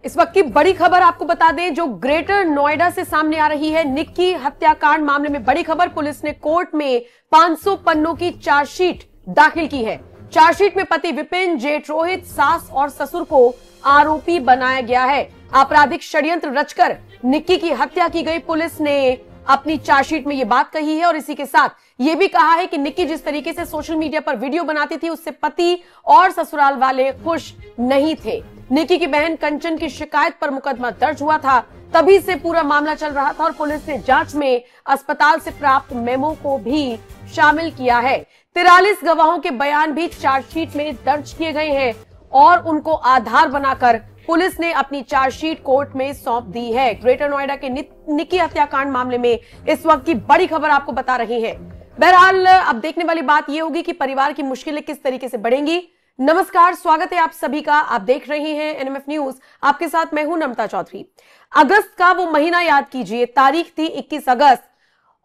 इस वक्त की बड़ी खबर आपको बता दें जो ग्रेटर नोएडा से सामने आ रही है। निक्की हत्याकांड मामले में बड़ी खबर, पुलिस ने कोर्ट में 500 पन्नों की चार्जशीट दाखिल की है। चार्जशीट में पति विपिन, जेठ रोहित, सास और ससुर को आरोपी बनाया गया है। आपराधिक षड्यंत्र रचकर निक्की की हत्या की गई, पुलिस ने अपनी चार्जशीट में यह बात कही है और इसी के साथ यह भी कहा है कि निक्की जिस तरीके से सोशल मीडिया पर वीडियो बनाती थी उससे पति और ससुराल वाले खुश नहीं थे। निक्की की बहन कंचन की शिकायत पर मुकदमा दर्ज हुआ था, तभी से पूरा मामला चल रहा था और पुलिस ने जांच में अस्पताल से प्राप्त मेमो को भी शामिल किया है। 43 गवाहों के बयान भी चार्जशीट में दर्ज किए गए हैं और उनको आधार बनाकर पुलिस ने अपनी चार्जशीट कोर्ट में सौंप दी है। ग्रेटर नोएडा के निक्की हत्याकांड मामले में इस वक्त की बड़ी खबर आपको बता रही है। बहरहाल अब देखने वाली बात यह होगी कि परिवार की मुश्किलें किस तरीके से बढ़ेंगी। नमस्कार, स्वागत है आप सभी का। आप देख रहे हैं एनएमएफ न्यूज, आपके साथ मैं हूं नमता चौधरी। अगस्त का वो महीना याद कीजिए, तारीख थी 21 अगस्त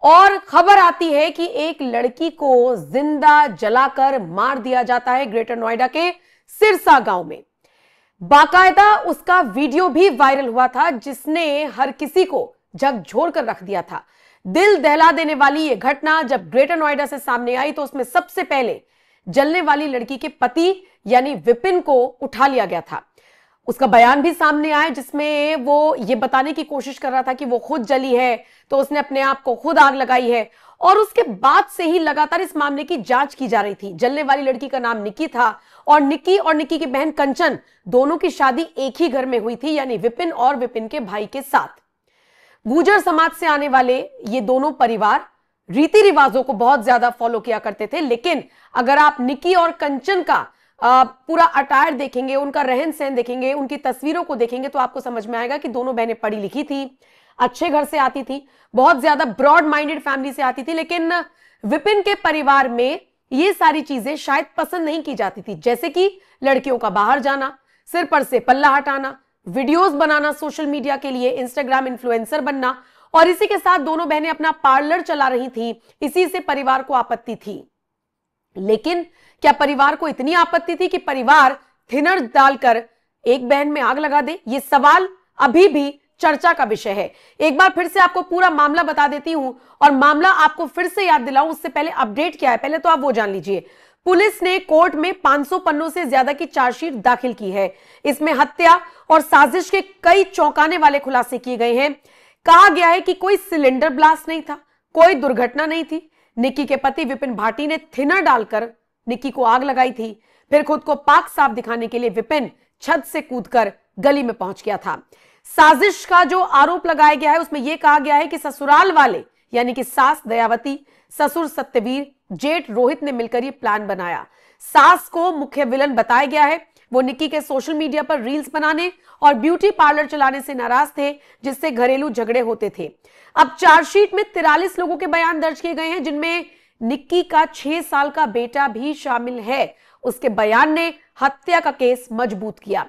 और खबर आती है कि एक लड़की को जिंदा जलाकर मार दिया जाता है ग्रेटर नोएडा के सिरसा गांव में। बाकायदा उसका वीडियो भी वायरल हुआ था जिसने हर किसी को झकझोर कर रख दिया था। दिल दहला देने वाली यह घटना जब ग्रेटर नोएडा से सामने आई तो उसमें सबसे पहले जलने वाली लड़की के पति यानी विपिन को उठा लिया गया था। उसका बयान भी सामने आया जिसमें वो ये बताने की कोशिश कर रहा था कि वो खुद जली है तो उसने अपने आप को खुद आग लगाई है और उसके बाद से ही लगातार इस मामले की जांच की जा रही थी। जलने वाली लड़की का नाम निक्की था और निक्की की बहन कंचन दोनों की शादी एक ही घर में हुई थी, यानी विपिन और विपिन के भाई के साथ। गुर्जर समाज से आने वाले ये दोनों परिवार रीति रिवाजों को बहुत ज्यादा फॉलो किया करते थे, लेकिन अगर आप निक्की और कंचन का पूरा अटायर देखेंगे, उनका रहन सहन देखेंगे, उनकी तस्वीरों को देखेंगे तो आपको समझ में आएगा कि दोनों बहनें पढ़ी लिखी थी, अच्छे घर से आती थी, बहुत ज्यादा ब्रॉड माइंडेड फैमिली से आती थी। लेकिन विपिन के परिवार में ये सारी चीजें शायद पसंद नहीं की जाती थी, जैसे कि लड़कियों का बाहर जाना, सिर पर से पल्ला हटाना, वीडियोस बनाना सोशल मीडिया के लिए, इंस्टाग्राम इन्फ्लुएंसर बनना, और इसी के साथ दोनों बहनें अपना पार्लर चला रही थी। इसी से परिवार को आपत्ति थी। लेकिन क्या परिवार को इतनी आपत्ति थी कि परिवार थिनर डालकर एक बहन में आग लगा दे? ये सवाल अभी भी चर्चा का विषय है। एक बार फिर से आपको पूरा मामला बता देती हूं और मामला आपको फिर से याद दिलाऊं उससे पहले अपडेट क्या है पहले तो आप वो जान लीजिए। पुलिस ने कोर्ट में 500 पन्नों से ज्यादा की चार्जशीट दाखिल की है। इसमें हत्या और साजिश के कई चौंकाने वाले खुलासे किए गए हैं। कहा गया है कि कोई सिलेंडर ब्लास्ट नहीं था, कोई दुर्घटना नहीं थी। निक्की के पति विपिन भाटी ने थिनर डालकर निक्की को आग लगाई थी। फिर खुद को पाक साफ दिखाने के लिए विपिन छत से कूदकर गली में पहुंच गया था। साजिश का जो आरोप लगाया गया है उसमें यह कहा गया है कि ससुराल वाले यानी कि सास दयावती, ससुर सत्यवीर, जेठ रोहित ने मिलकर यह प्लान बनाया। सास को मुख्य विलन बताया गया है। वो निक्की के सोशल मीडिया पर रील्स बनाने और ब्यूटी पार्लर चलाने से नाराज थे, जिससे घरेलू झगड़े होते थे। अब चार्जशीट में 43 लोगों के बयान दर्ज किए गए हैं, जिनमें निक्की का 6 साल का बेटा भी शामिल है। उसके बयान ने हत्या का केस मजबूत किया।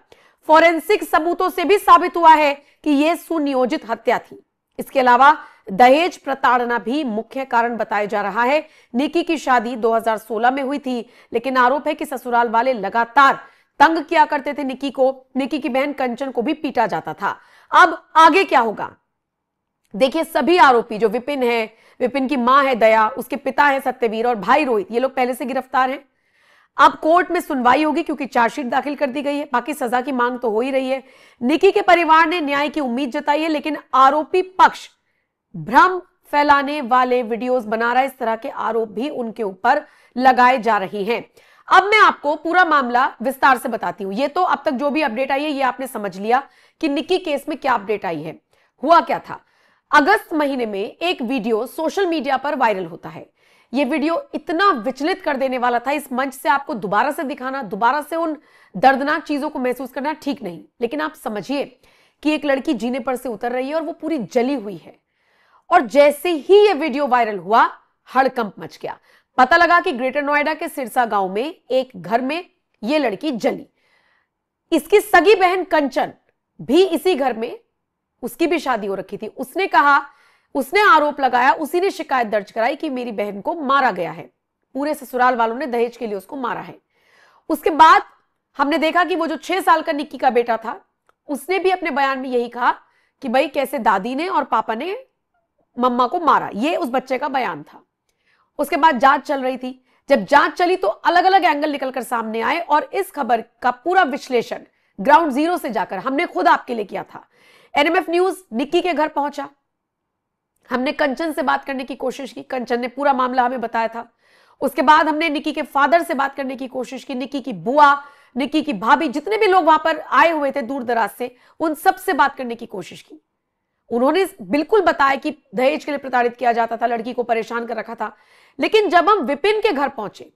फॉरेंसिक सबूतों से भी साबित हुआ है कि यह सुनियोजित हत्या थी। इसके अलावा दहेज प्रताड़ना भी मुख्य कारण बताया जा रहा है। निक्की की शादी 2016 में हुई थी, लेकिन आरोप है कि ससुराल वाले लगातार तंग किया करते थे निक्की को। निक्की की बहन कंचन को भी पीटा जाता था। अब आगे क्या होगा? देखिए, सभी आरोपी जो विपिन है, विपिन की मां है दया, उसके पिता है सत्यवीर और भाई रोहित, ये लोग पहले से गिरफ्तार हैं। अब कोर्ट में सुनवाई होगी क्योंकि चार्जशीट दाखिल कर दी गई है। बाकी सजा की मांग तो हो ही रही है। निक्की के परिवार ने न्याय की उम्मीद जताई है, लेकिन आरोपी पक्ष भ्रम फैलाने वाले वीडियोस बना रहा है। इस तरह के आरोप भी उनके ऊपर लगाए जा रहे हैं। अब मैं आपको पूरा मामला विस्तार से बताती हूं। ये तो अब तक जो भी अपडेट आई है ये आपने समझ लिया कि निक्की केस में क्या अपडेट आई है। हुआ क्या था? अगस्त महीने में एक वीडियो सोशल मीडिया पर वायरल होता है। यह वीडियो इतना विचलित कर देने वाला था, इस मंच से आपको दोबारा से दिखाना, दोबारा से उन दर्दनाक चीजों को महसूस करना ठीक नहीं। लेकिन आप समझिए कि एक लड़की जीने पर से उतर रही है और वो पूरी जली हुई है। और जैसे ही यह वीडियो वायरल हुआ, हड़कंप मच गया। पता लगा कि ग्रेटर नोएडा के सिरसा गांव में एक घर में यह लड़की जली। इसकी सगी बहन कंचन भी इसी घर में, उसकी भी शादी हो रखी थी। उसने कहा, उसने आरोप लगाया, उसी ने शिकायत दर्ज कराई कि मेरी बहन को मारा गया है, पूरे ससुराल वालों ने दहेज के लिए उसको मारा है। उसके बाद हमने देखा कि वो जो 6 साल का निक्की का बेटा था उसने भी अपने बयान में यही कहा कि भाई कैसे दादी ने और पापा ने मम्मा को मारा, ये उस बच्चे का बयान था। उसके बाद जांच चल रही थी। जब जांच चली तो अलग अलग एंगल निकलकर सामने आए और इस खबर का पूरा विश्लेषण ग्राउंड जीरो से जाकर हमने खुद आपके लिए किया था। एनएमएफ न्यूज निक्की के घर पहुंचा, हमने कंचन से बात करने की कोशिश की, कंचन ने पूरा मामला हमें बताया था। उसके बाद हमने निक्की के फादर से बात करने की कोशिश की, निक्की की बुआ, निक्की की भाभी, जितने भी लोग वहां पर आए हुए थे दूर दराज से, उन सब से बात करने की कोशिश की। उन्होंने बिल्कुल बताया कि दहेज के लिए प्रताड़ित किया जाता था, लड़की को परेशान कर रखा था। लेकिन जब हम विपिन के घर पहुंचे,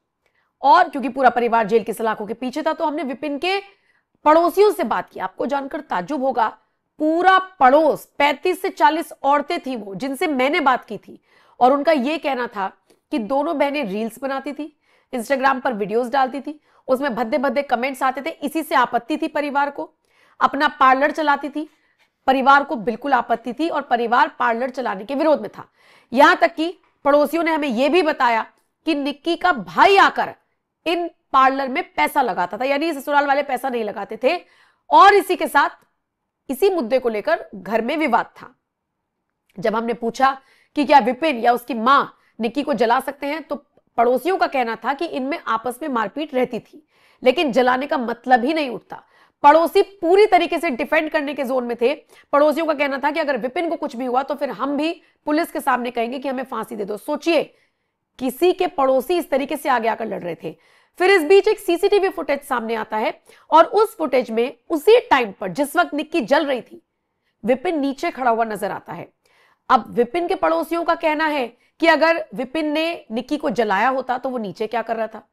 और क्योंकि पूरा परिवार जेल की सलाखों के पीछे था, तो हमने विपिन के पड़ोसियों से बात की। आपको जानकर ताज्जुब होगा, पूरा पड़ोस 35 से 40 औरतें थी वो जिनसे मैंने बात की थी, और उनका यह कहना था कि दोनों बहनें रील्स बनाती थी, इंस्टाग्राम पर वीडियोस डालती थी, उसमें भद्दे भद्दे कमेंट्स आते थे, इसी से आपत्ति थी परिवार को। अपना पार्लर चलाती थी, परिवार को बिल्कुल आपत्ति थी और परिवार पार्लर चलाने के विरोध में था। यहां तक कि पड़ोसियों ने हमें यह भी बताया कि निक्की का भाई आकर इन पार्लर में पैसा लगाता था, यानी ससुराल वाले पैसा नहीं लगाते थे, और इसी के साथ इसी मुद्दे को लेकर घर में विवाद था। जब हमने पूछा कि क्या विपिन या उसकी मां निक्की को जला सकते हैं, तो पड़ोसियों का कहना था कि इनमें आपस में मारपीट रहती थी, लेकिन जलाने का मतलब ही नहीं उठता। पड़ोसी पूरी तरीके से डिफेंड करने के जोन में थे। पड़ोसियों का कहना था कि अगर विपिन को कुछ भी हुआ तो फिर हम भी पुलिस के सामने कहेंगे कि हमें फांसी दे दो। सोचिए, किसी के पड़ोसी इस तरीके से आगे आकर लड़ रहे थे। फिर इस बीच एक सीसीटीवी फुटेज सामने आता है, और उस फुटेज में उसी टाइम पर जिस वक्त निक्की जल रही थी, विपिन नीचे खड़ा हुआ नजर आता है। अब विपिन के पड़ोसियों का कहना है कि अगर विपिन ने निक्की को जलाया होता तो वो नीचे क्या कर रहा था,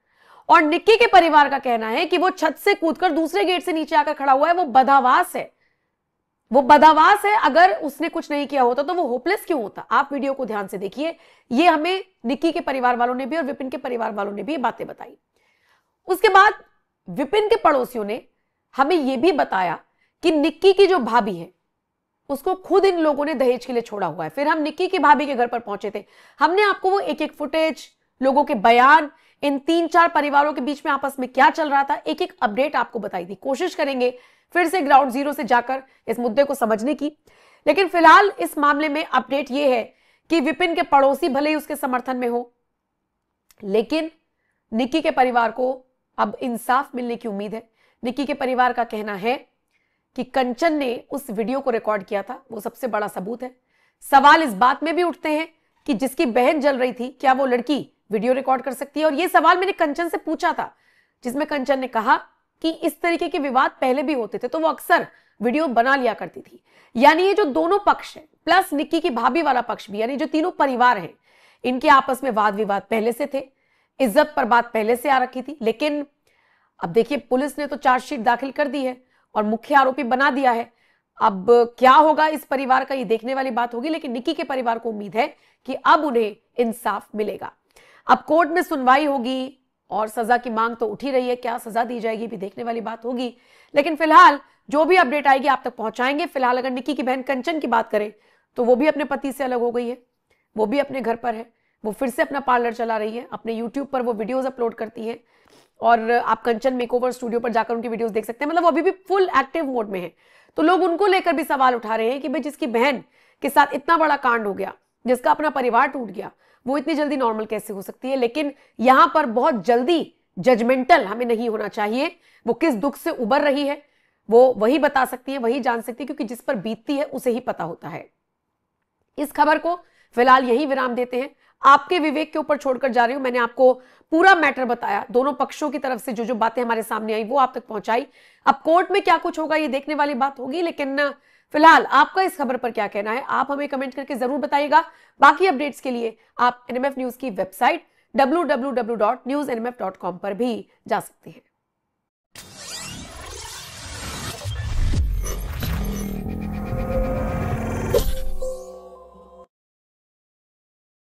और निक्की के परिवार का कहना है कि वो छत से कूदकर दूसरे गेट से नीचे आकर खड़ा हुआ है, वो बदहवास है, वो बदहवास है। अगर उसने कुछ नहीं किया होता तो वो होपलेस क्यों होता। आप वीडियो को ध्यान से देखिए, ये हमें निक्की के परिवार वालों ने भी और विपिन के परिवार वालों ने भी ये बातें बताई। उसके बाद विपिन के पड़ोसियों ने हमें यह भी बताया कि निक्की की जो भाभी है उसको खुद इन लोगों ने दहेज के लिए छोड़ा हुआ है। फिर हम निक्की की भाभी के घर पर पहुंचे थे, हमने आपको वो एक एक फुटेज, लोगों के बयान, इन 3-4 परिवारों के बीच में आपस में क्या चल रहा था, एक एक अपडेट आपको बताई थी। कोशिश करेंगे फिर से ग्राउंड जीरो से जाकर इस मुद्दे को समझने की। लेकिन फिलहाल इस मामले में अपडेट यह है कि विपिन के पड़ोसी भले ही उसके समर्थन में हो, लेकिन निक्की के परिवार को अब इंसाफ मिलने की उम्मीद है। निक्की के परिवार का कहना है कि कंचन ने उस वीडियो को रिकॉर्ड किया था, वो सबसे बड़ा सबूत है। सवाल इस बात में भी उठते हैं कि जिसकी बहन जल रही थी, क्या वो लड़की वीडियो रिकॉर्ड कर सकती है? और ये सवाल मैंने कंचन से पूछा था, जिसमें कंचन ने कहा कि इस तरीके के विवाद पहले भी होते थे तो वो अक्सर वीडियो बना लिया करती थी। यानी ये जो दोनों पक्ष है, प्लस निक्की की भाभी वाला पक्ष भी, यानी जो तीनों परिवार हैं, इनके आपस में वाद विवाद पहले से थे, इज्जत पर बात पहले से आ रखी थी। लेकिन अब देखिए, पुलिस ने तो चार्जशीट दाखिल कर दी है और मुख्य आरोपी बना दिया है। अब क्या होगा इस परिवार का, ये देखने वाली बात होगी। लेकिन निक्की के परिवार को उम्मीद है कि अब उन्हें इंसाफ मिलेगा। अब कोर्ट में सुनवाई होगी और सजा की मांग तो उठ ही रही है, क्या सजा दी जाएगी भी देखने वाली बात होगी। लेकिन फिलहाल जो भी अपडेट आएगी आप तक पहुंचाएंगे। फिलहाल अगर निक्की की बहन कंचन की बात करें तो वो भी अपने पति से अलग हो गई है, वो भी अपने घर पर है, वो फिर से अपना पार्लर चला रही है, अपने यूट्यूब पर वो वीडियोज अपलोड करती है, और आप कंचन मेकओवर स्टूडियो पर जाकर उनकी वीडियोस देख सकते हैं। मतलब वो अभी भी फुल एक्टिव मोड में है। तो लोग उनको लेकर भी सवाल उठा रहे हैं कि भाई जिसकी बहन के साथ इतना बड़ा कांड हो गया, जिसका अपना परिवार टूट गया, वो इतनी जल्दी नॉर्मल कैसे हो सकती है। लेकिन यहां पर बहुत जल्दी जजमेंटल हमें नहीं होना चाहिए। वो किस दुख से उबर रही है वो वही बता सकती है, वही जान सकती है, क्योंकि जिस पर बीतती है उसे ही पता होता है। इस खबर को फिलहाल यही विराम देते हैं, आपके विवेक के ऊपर छोड़कर जा रही हूं। मैंने आपको पूरा मैटर बताया, दोनों पक्षों की तरफ से जो जो बातें हमारे सामने आई वो आप तक पहुंचाई। अब कोर्ट में क्या कुछ होगा ये देखने वाली बात होगी। लेकिन फिलहाल आपका इस खबर पर क्या कहना है आप हमें कमेंट करके जरूर बताइएगा। बाकी अपडेट्स के लिए आप एनएमएफ न्यूज की वेबसाइट www.newsnmf.com पर भी जा सकते हैं।